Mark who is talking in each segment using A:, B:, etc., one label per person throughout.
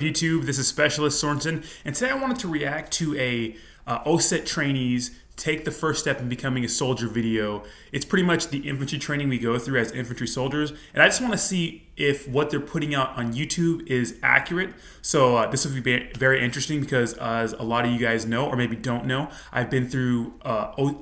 A: YouTube? This is Specialist Sorensen, and today I wanted to react to a OSUT trainees take the first step in becoming a soldier video. It's pretty much the infantry training we go through as infantry soldiers, and I just want to see if what they're putting out on YouTube is accurate. So this will be very interesting because, as a lot of you guys know, or maybe don't know, I've been through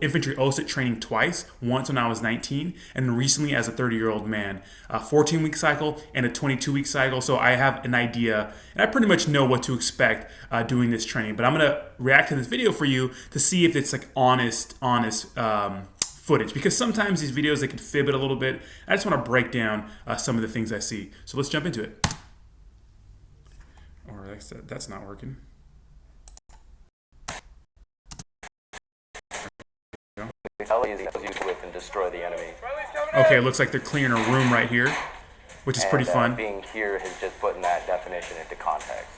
A: infantry OSUT training twice. Once when I was 19, and recently as a 30-year-old man. A 14-week cycle and a 22-week cycle. So I have an idea, and I pretty much know what to expect doing this training. But I'm gonna react to this video for you to see if it's like honest footage, because sometimes these videos, they can fib it a little bit. I just want to break down some of the things I see. So let's jump into it. Or that's not working.
B: And destroy the enemy.
A: Okay, it looks like they're clearing a room right here, which is pretty fun.
B: Being here has just put that definition into context.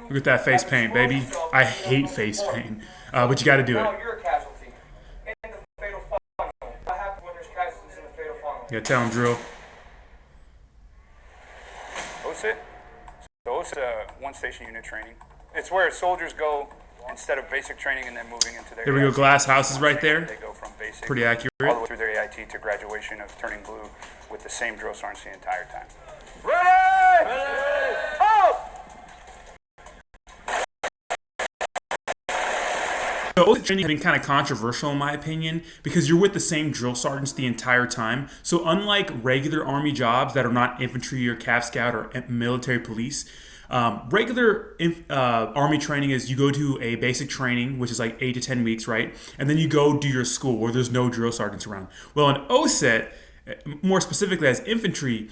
A: Look at that face paint, baby. I hate face paint, but you got to do it.
C: You're a casualty in the fatal funnel. What happens when there's casualties in the fatal funnel?
A: Yeah, tell them, drill.
D: OSUT? So OSUT, one station unit training. It's where soldiers go instead of basic training and then moving into their...
A: There we go, glass houses right there.
D: They go from basic,
A: pretty accurate,
D: all the way through their AIT to graduation of turning blue with the same drill sergeants the entire time.
C: Ready! Ready! Oh!
A: So OSUT training has been kind of controversial in my opinion because you're with the same drill sergeants the entire time. So unlike regular Army jobs that are not infantry or Cav Scout or military police, regular Army training is you go to a basic training, which is like 8 to 10 weeks, right? And then you go do your school where there's no drill sergeants around. Well, in OSUT, more specifically as infantry,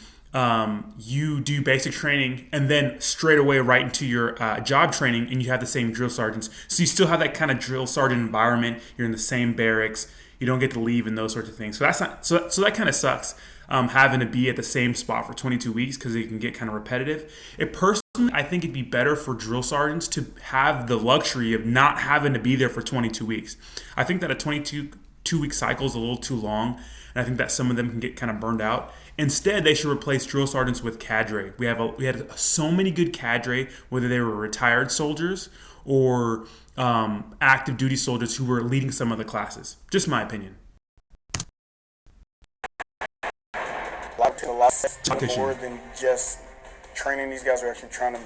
A: you do basic training and then straight away right into your job training, and you have the same drill sergeants. So you still have that kind of drill sergeant environment. You're in the same barracks. You don't get to leave and those sorts of things. So that's not so that kind of sucks. Having to be at the same spot for 22 weeks because it can get kind of repetitive. I think it'd be better for drill sergeants to have the luxury of not having to be there for 22 weeks. I think that a 22-week cycle is a little too long, and I think that some of them can get kind of burned out. Instead, they should replace drill sergeants with cadre. We had so many good cadre, whether they were retired soldiers or active duty soldiers who were leading some of the classes. Just my opinion.
E: A lot more than just training these guys. We're actually trying to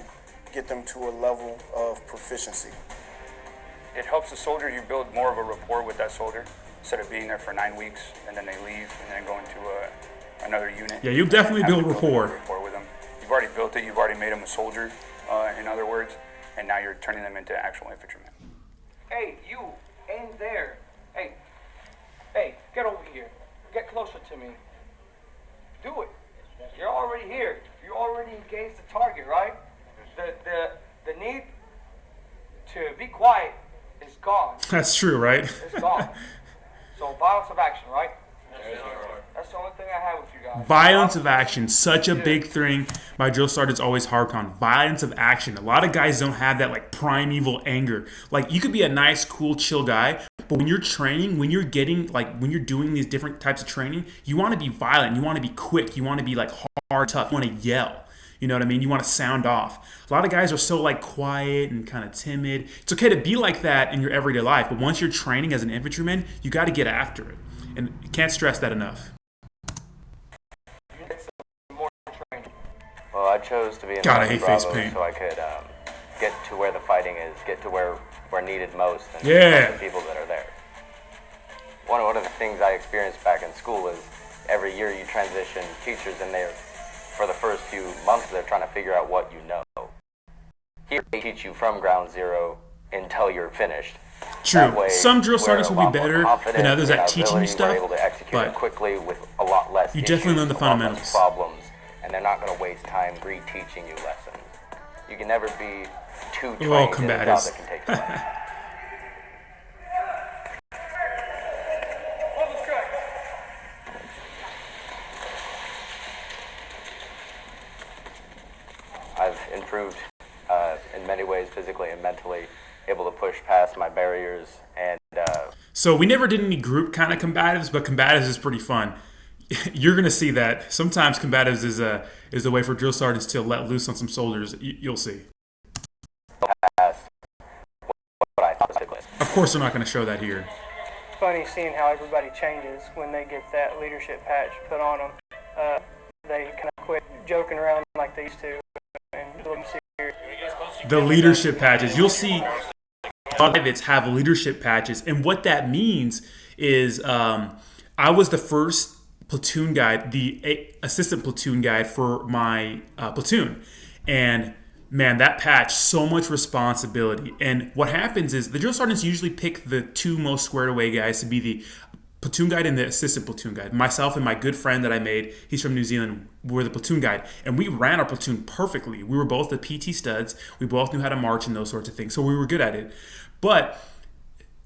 E: get them to a level of proficiency.
D: It helps the soldier, you build more of a rapport with that soldier instead of being there for 9 weeks and then they leave and then go into another unit.
A: Yeah, you'll definitely build rapport
D: With them. You've already built it, you've already made them a soldier, in other words, and now you're turning them into actual infantrymen.
C: Hey, you in there. Hey, get over here. Get closer to me. Do it. You're already here. You already engaged the target, right? The need to be quiet is gone.
A: That's true, right?
C: It's gone. So violence of action, right? That's the only thing I have with you guys.
A: Violence of action, such a big thing my drill sergeants always harp on. Violence of action. A lot of guys don't have that like primeval anger. Like you could be a nice, cool, chill guy, but when you're training, when you're doing these different types of training, you want to be violent. You want to be quick. You want to be like hard, tough. You want to yell. You know what I mean? You want to sound off. A lot of guys are so like quiet and kind of timid. It's okay to be like that in your everyday life, but once you're training as an infantryman, you got to get after it. And you can't stress that enough.
B: Well, I chose to be in
A: God, I
B: the
A: hate
B: Bravo
A: face paint.
B: so I could get to where the fighting is, get to where we're needed most, and
A: Yeah.
B: the people that are there. One of the things I experienced back in school is every year you transition teachers, and for the first few months they're trying to figure out what you know. Here they teach you from ground zero until you're finished.
A: True.
B: Way,
A: some drill sergeants will
B: we're a
A: be
B: lot
A: better
B: more
A: than others at
B: confident in our
A: teaching you
B: ability.
A: stuff,
B: We're able to execute
A: but
B: it quickly with a lot less
A: you definitely
B: issues,
A: learn the
B: a lot less
A: fundamentals.
B: problems, and they're not going to waste time re-teaching you lessons. You can never be too trained in a job
A: Combatives.
B: that can take you lessons. I've improved in many ways, physically and mentally, able to push past my barriers. And
A: so we never did any group kind of combatives, but combatives is pretty fun. you're going to see that sometimes combatives is a way for drill sergeants to let loose on some soldiers. You'll see. Of course, they're not going to show that here.
F: It's funny seeing how everybody changes when they get that leadership patch put on them. They kind of quit joking around like they used to and do them serious.
A: The leadership patches. You'll see privates have leadership patches, and what that means is I was the first platoon guide, the assistant platoon guide for my platoon, and man, that patch, so much responsibility. And what happens is the drill sergeants usually pick the two most squared away guys to be the platoon guide and the assistant platoon guide. Myself and my good friend that I made, he's from New Zealand, were the platoon guide. And we ran our platoon perfectly. We were both the PT studs. We both knew how to march and those sorts of things. So we were good at it. But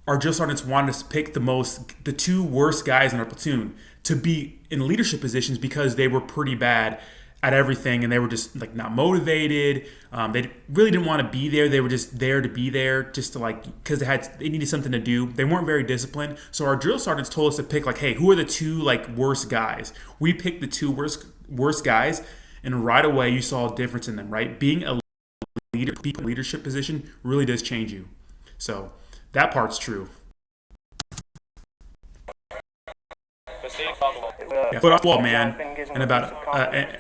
A: our drill sergeants wanted us to pick the two worst guys in our platoon to be in leadership positions because they were pretty bad at everything, and they were just like not motivated. They really didn't want to be there. They were just there to be there, just to like, because they needed something to do. They weren't very disciplined. So our drill sergeants told us to pick like, hey, who are the two like worst guys? We picked the two worst guys, and right away you saw a difference in them. Right, being a leadership position really does change you. So that part's true. Yeah, foot off the wall, man, and about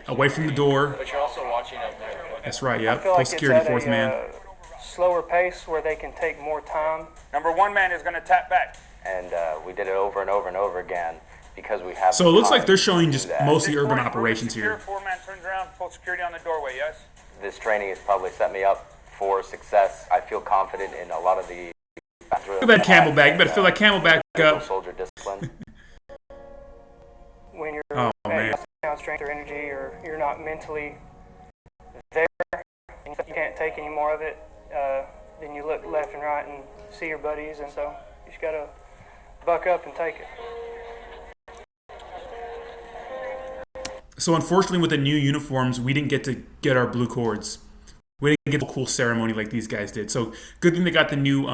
A: away from the door.
C: But you're also watching up there.
A: That's right, yeah.
F: I feel like
A: Post security,
F: it's at
A: fourth man.
F: Slower pace where they can take more time.
D: Number 1 man is going to tap back.
B: And we did it over and over and over again because we have.
A: So it looks like they're showing just
B: that.
A: mostly urban operations here.
D: 4 man turns around, full security on the doorway, yes?
B: This training has probably set me up for success. I feel confident in a lot of the.
A: Feel that camelback. You better fill that camelback up.
B: Soldier discipline.
F: When you're
A: man.
F: at strength or energy, or you're not mentally there, and you can't take any more of it, then you look left and right and see your buddies, and so you just gotta buck up and take it.
A: So unfortunately, with the new uniforms, we didn't get to get our blue cords. We didn't get a cool ceremony like these guys did. So good thing they got the new,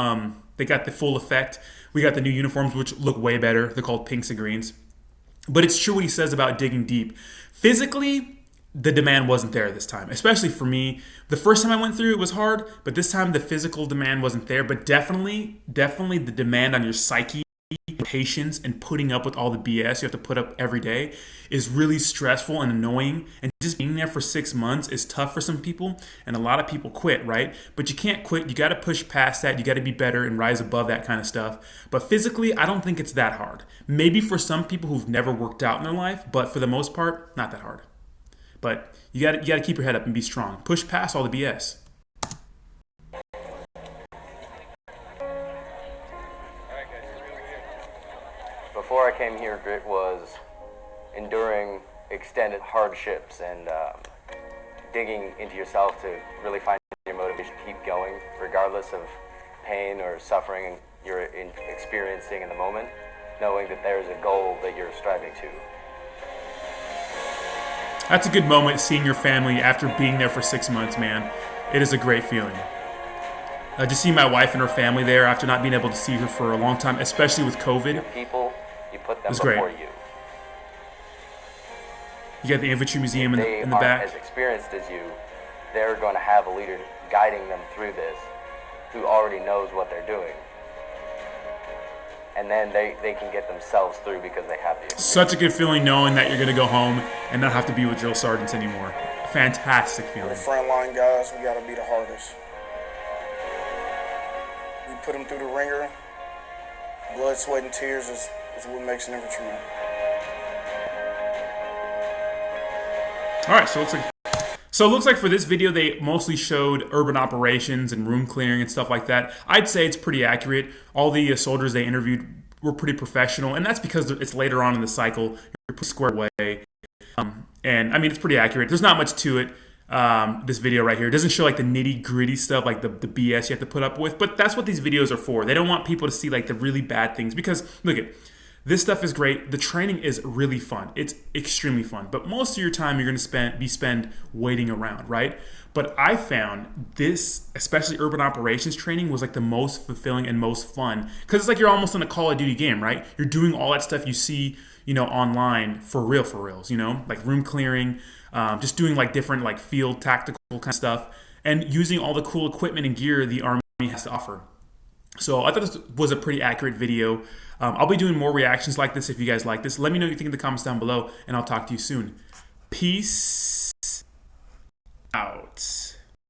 A: they got the full effect. We got the new uniforms, which look way better. They're called pinks and greens. But it's true what he says about digging deep. Physically, the demand wasn't there this time, especially for me. The first time I went through it was hard, but this time the physical demand wasn't there. But definitely the demand on your psyche, patience, and putting up with all the BS you have to put up every day is really stressful and annoying. And just being there for 6 months is tough for some people, and a lot of people quit, right? But you can't quit. You got to push past that. You got to be better and rise above that kind of stuff. But physically, I don't think it's that hard. Maybe for some people who've never worked out in their life, but for the most part, not that hard. But you got to keep your head up and be strong. Push past all the BS.
B: Before I came here, grit was enduring extended hardships and digging into yourself to really find your motivation to keep going, regardless of pain or suffering you're experiencing in the moment, knowing that there's a goal that you're striving to.
A: That's a good moment, seeing your family after being there for 6 months, man. It is a great feeling. Just seeing my wife and her family there after not being able to see her for a long time, especially with COVID.
B: Your people, you put them
A: It's
B: before
A: great.
B: you.
A: You got the infantry museum in the
B: Aren't
A: back.
B: as experienced as you, they're going to have a leader guiding them through this who already knows what they're doing. And then they can get themselves through because they have the experience.
A: Such a good feeling knowing that you're going to go home and not have to be with drill sergeants anymore. Fantastic
E: For
A: feeling.
E: the frontline guys, we got to be the hardest. We put them through the ringer. Blood, sweat, and tears is what makes an infantryman.
A: All right, so it looks like for this video they mostly showed urban operations and room clearing and stuff like that. I'd say it's pretty accurate. All the soldiers they interviewed were pretty professional, and that's because it's later on in the cycle. You're put square away, and I mean it's pretty accurate. There's not much to it. This video right here, it doesn't show like the nitty gritty stuff, like the BS you have to put up with. But that's what these videos are for. They don't want people to see like the really bad things, because look at This stuff is great. The training is really fun. It's extremely fun. But most of your time you're going to spend waiting around, right? But I found this, especially urban operations training, was like the most fulfilling and most fun, because it's like you're almost in a Call of Duty game, right? You're doing all that stuff you see, online for reals, like room clearing, just doing like different like field tactical kind of stuff, and using all the cool equipment and gear the Army has to offer. So I thought this was a pretty accurate video. I'll be doing more reactions like this if you guys like this. Let me know what you think in the comments down below, and I'll talk to you soon. Peace out.